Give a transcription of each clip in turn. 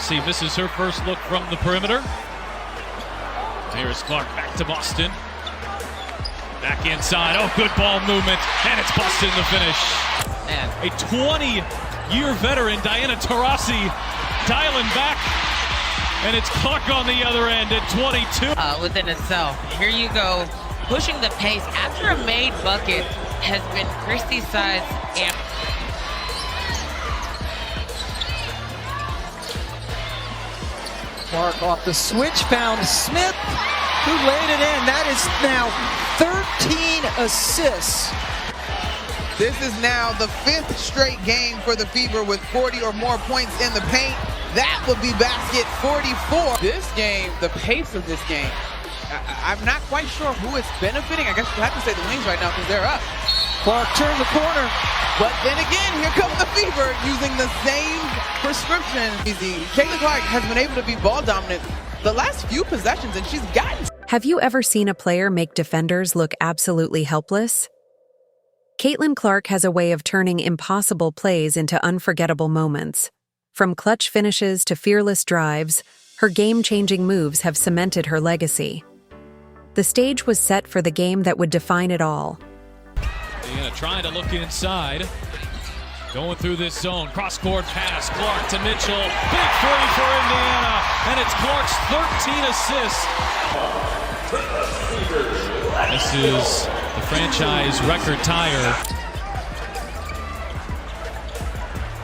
Taurasi misses her first look from the perimeter. Here's Clark back to Boston. Back inside. Oh, good ball movement. And it's Boston the finish. Man. A 20-year veteran, Diana Taurasi, dialing back. And it's Clark on the other end at 22. Within itself. Here you go. Pushing the pace after a made bucket has been Christie's side's amp. Clark off the switch, found Smith, who laid it in. That is now 13 assists. This is now the 5th straight game for the Fever with 40 or more points in the paint. That would be basket 44. This game, the pace of this game, I'm not quite sure who it's benefiting. I guess we'll have to say the Wings right now because they're up. Clark turned the corner. But then again, here comes the Fever using the same prescription. Caitlin Clark has been able to be ball dominant the last few possessions, and she's gotten. Have you ever seen a player make defenders look absolutely helpless? Caitlin Clark has a way of turning impossible plays into unforgettable moments. From clutch finishes to fearless drives, her game-changing moves have cemented her legacy. The stage was set for the game that would define it all. Indiana trying to look inside. Going through this zone. Cross-court pass. Clark to Mitchell. Big three for Indiana. And it's Clark's 13 assists. This is the franchise record tire.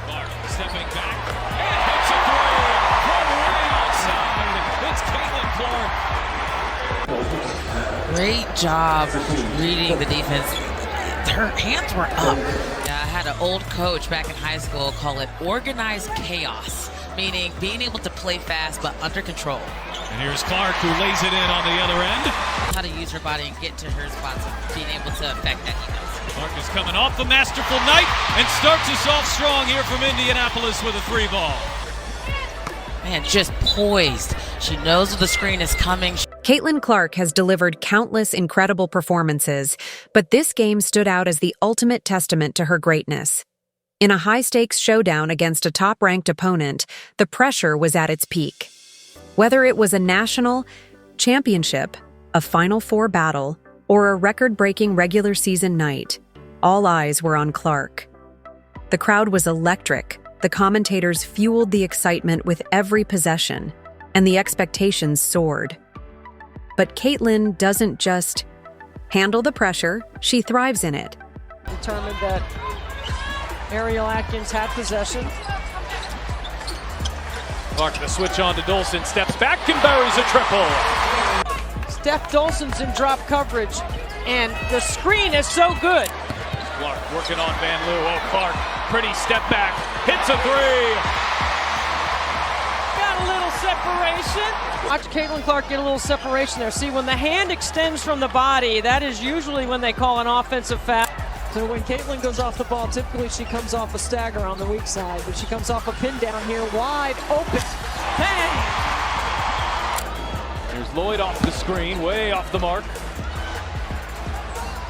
Clark stepping back. And hits a three from way outside. It's Caitlin Clark. Great job reading the defense. Her hands were up. Yeah, I had an old coach back in high school call it organized chaos, meaning being able to play fast but under control. And here's Clark, who lays it in on the other end. How to use her body and get to her spots and being able to affect that defense. Clark is coming off the masterful night and starts us off strong here from Indianapolis with a 3-ball. Man, just poised. She knows the screen is coming. Caitlin Clark has delivered countless incredible performances, but this game stood out as the ultimate testament to her greatness. In a high-stakes showdown against a top-ranked opponent, the pressure was at its peak. Whether it was a national championship, a Final Four battle, or a record-breaking regular season night, all eyes were on Clark. The crowd was electric, the commentators fueled the excitement with every possession, and the expectations soared. But Caitlin doesn't just handle the pressure, she thrives in it. Determined that Ariel Atkins had possession. Clark the switch on to Dolson, steps back and buries a triple. Steph Dolson's in drop coverage, and the screen is so good. Clark working on Van Loo. Oh, Clark, pretty step back, hits a three. Got a little separation. Watch Caitlin Clark get a little separation there. See, when the hand extends from the body, that is usually when they call an offensive foul. So when Caitlin goes off the ball, typically she comes off a stagger on the weak side, but she comes off a pin down here, wide open. Bang! Here's Lloyd off the screen, way off the mark.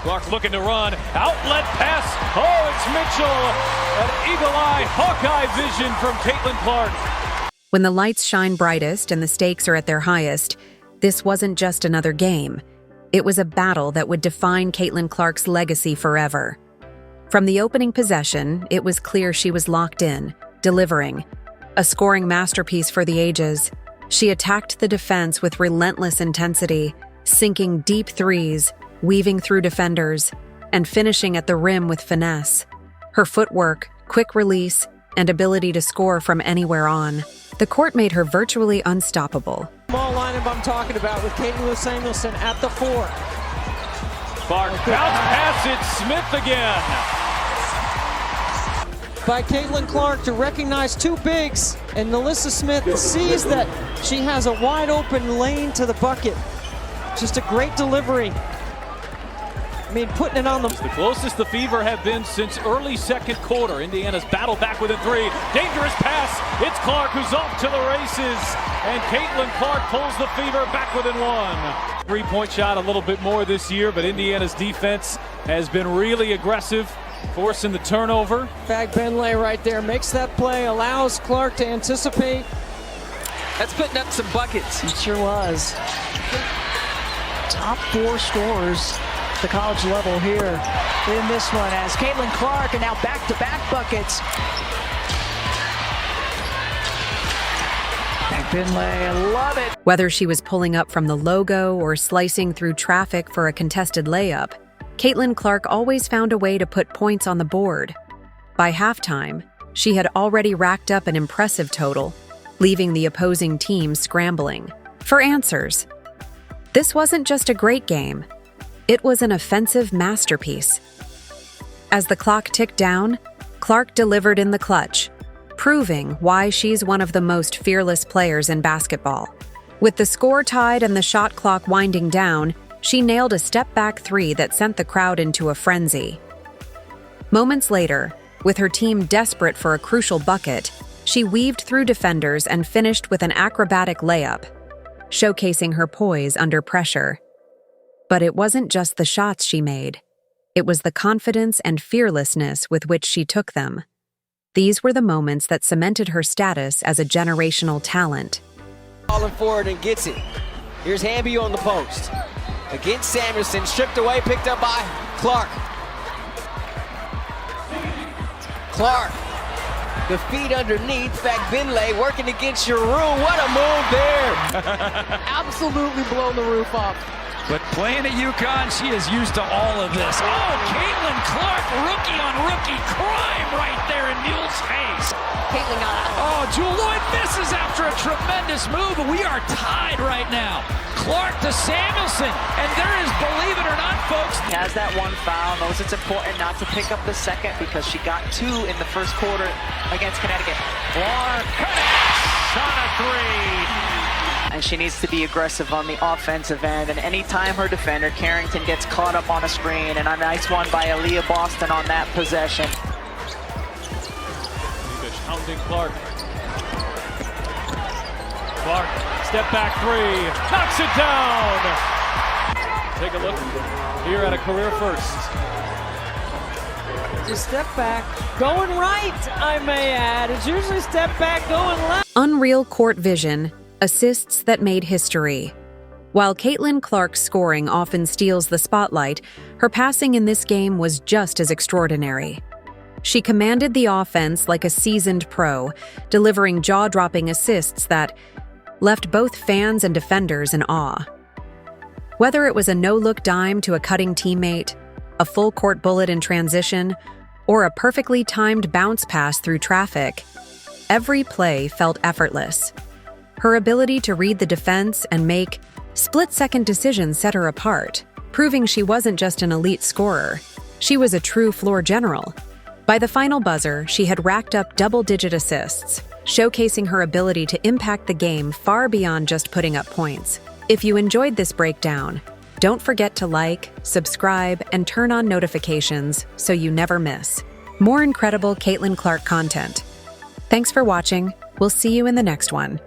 Clark looking to run, outlet pass. Oh, it's Mitchell. An eagle-eye, Hawkeye vision from Caitlin Clark. When the lights shine brightest and the stakes are at their highest, this wasn't just another game. It was a battle that would define Caitlin Clark's legacy forever. From the opening possession, it was clear she was locked in, delivering. A scoring masterpiece for the ages, she attacked the defense with relentless intensity, sinking deep threes, weaving through defenders, and finishing at the rim with finesse. Her footwork, quick release, and ability to score from anywhere on. The court made her virtually unstoppable. Small lineup I'm talking about with Katie Lou Samuelson at the 4. Clark bounce pass, it's Smith again. By Caitlin Clark to recognize two bigs, and Melissa Smith sees that she has a wide open lane to the bucket. Just a great delivery. I mean, putting it on the... It's the closest the Fever have been since early second quarter. Indiana's battled back within 3. Dangerous pass. It's Clark who's off to the races. And Caitlin Clark pulls the Fever back within 1. Three-point shot a little bit more this year, but Indiana's defense has been really aggressive, forcing the turnover. Fag Benlay right there makes that play, allows Clark to anticipate That's putting up some buckets. It sure was. Top 4 scorers at the college level here in this one as Caitlin Clark, and now back-to-back buckets. Finlay, I love it. Whether she was pulling up from the logo or slicing through traffic for a contested layup, Caitlin Clark always found a way to put points on the board. By halftime, she had already racked up an impressive total, leaving the opposing team scrambling for answers. This wasn't just a great game, it was an offensive masterpiece. As the clock ticked down, Clark delivered in the clutch, proving why she's one of the most fearless players in basketball. With the score tied and the shot clock winding down, she nailed a step-back 3 that sent the crowd into a frenzy. Moments later, with her team desperate for a crucial bucket, she weaved through defenders and finished with an acrobatic layup, showcasing her poise under pressure. But it wasn't just the shots she made. It was the confidence and fearlessness with which she took them. These were the moments that cemented her status as a generational talent. Falling forward and gets it. Here's Hamby on the post. Against Samuelson, stripped away, picked up by Clark. Clark, the feet underneath, Finlay working against your room. What a move there. Absolutely blown the roof off. But playing at UConn, she is used to all of this. Oh, Caitlin Clark, rookie on rookie crime right there in Mule's face. Caitlin got out. Oh, Jewel Lloyd misses after a tremendous move, but we are tied right now. Clark to Samuelson, and there is, believe it or not, folks. He has that one foul, knows it's important not to pick up the second because she got 2 in the first quarter against Connecticut. Clark connects on a 3. And she needs to be aggressive on the offensive end. And anytime her defender, Carrington, gets caught up on a screen, and a nice one by Aaliyah Boston on that possession. Hounding Clark. Clark, step back 3, knocks it down. Take a look here at a career first. It's a step back, going right, I may add. It's usually step back, going left. Unreal court vision, assists that made history. While Caitlin Clark's scoring often steals the spotlight, her passing in this game was just as extraordinary. She commanded the offense like a seasoned pro, delivering jaw-dropping assists that left both fans and defenders in awe. Whether it was a no-look dime to a cutting teammate, a full-court bullet in transition, or a perfectly timed bounce pass through traffic, every play felt effortless. Her ability to read the defense and make split-second decisions set her apart, proving she wasn't just an elite scorer. She was a true floor general. By the final buzzer, she had racked up double-digit assists, showcasing her ability to impact the game far beyond just putting up points. If you enjoyed this breakdown, don't forget to like, subscribe, and turn on notifications so you never miss more incredible Caitlin Clark content. Thanks for watching. We'll see you in the next one.